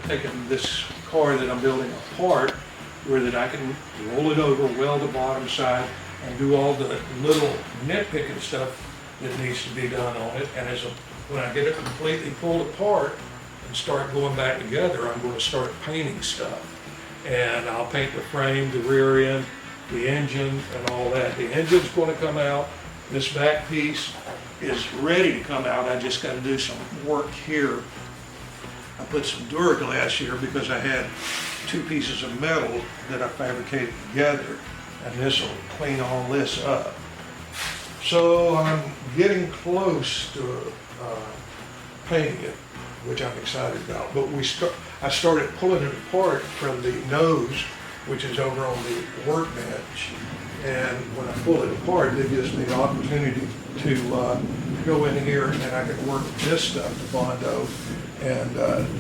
taking this car that I'm building apart, where that I can roll it over, weld the bottom side, and do all the little nitpicking stuff that needs to be done on it. And when I get it completely pulled apart and start going back together, I'm going to start painting stuff. And I'll paint the frame, the rear end, the engine, and all that. The engine's going to come out. This back piece is ready to come out. I just got to do some work here. I put some Duraglass here because I had two pieces of metal that I fabricated together, and this will clean all this up. So I'm getting close to painting it, which I'm excited about. But I started pulling it apart from the nose, which is over on the workbench. And when I pull it apart, it gives me the opportunity to go in here and I can work this stuff to Bondo and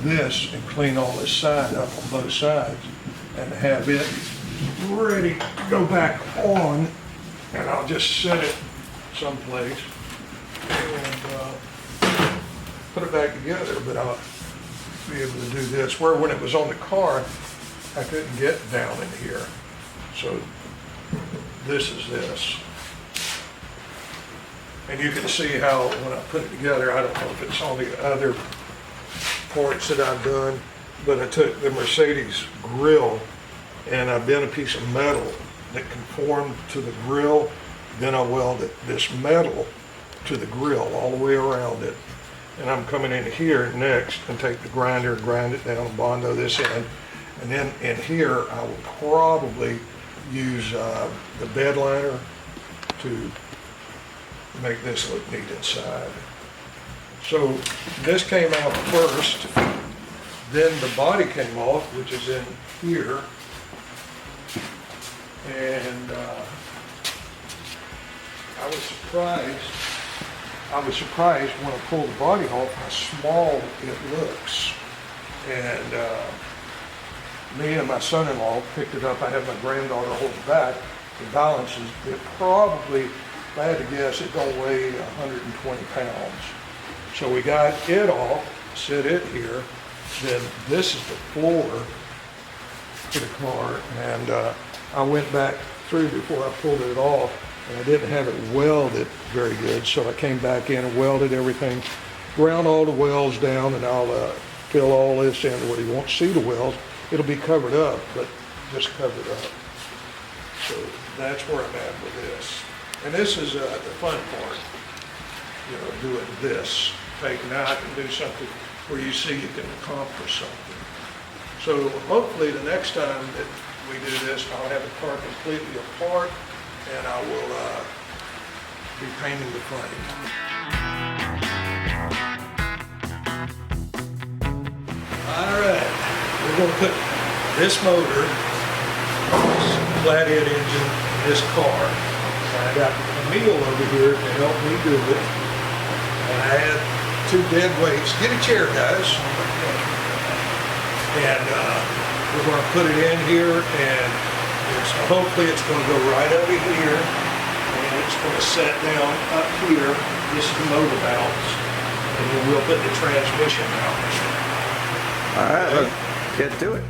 this and clean all this side up on both sides and have it ready to go back on. And I'll just set it someplace and put it back together, but I'll be able to do this. Where when it was on the car, I couldn't get down in here. So this is this. And you can see how when I put it together, I don't know if it's on the other parts that I've done, but I took the Mercedes grill and I bent a piece of metal that conformed to the grill. Then I welded this metal to the grill all the way around it. And I'm coming in here next and take the grinder and grind it down and Bondo this in. And then in here, I will probably use the bed liner to make this look neat inside. So this came out first, then the body came off, which is in here. And I was surprised when I pulled the body off how small it looks. And me and my son-in-law picked it up. I had my granddaughter hold it back. The balance is it probably, if I had to guess, it don't weigh 120 pounds. So we got it off, set it here. Then this is the floor for the car. And I went back through before I pulled it off. And I didn't have it welded very good, so I came back in and welded everything, ground all the welds down, and I'll fill all this in where you won't see the welds. It'll be covered up, but just covered up. So that's where I'm at with this. And this is the fun part, you know, doing this. Now I can do something where you see you can accomplish something. So hopefully the next time that we do this, I'll have the car completely apart, and I will be painting the frame. All right, we're going to put this motor, this flathead engine, in this car. I got Emil over here to help me do it. And I had two dead weights. Get a chair, guys. And we're going to put it in here, and hopefully it's going to go right over here, and it's going to set down up here. This is the motor valves, and then we'll put the transmission out. All right, let's get to it.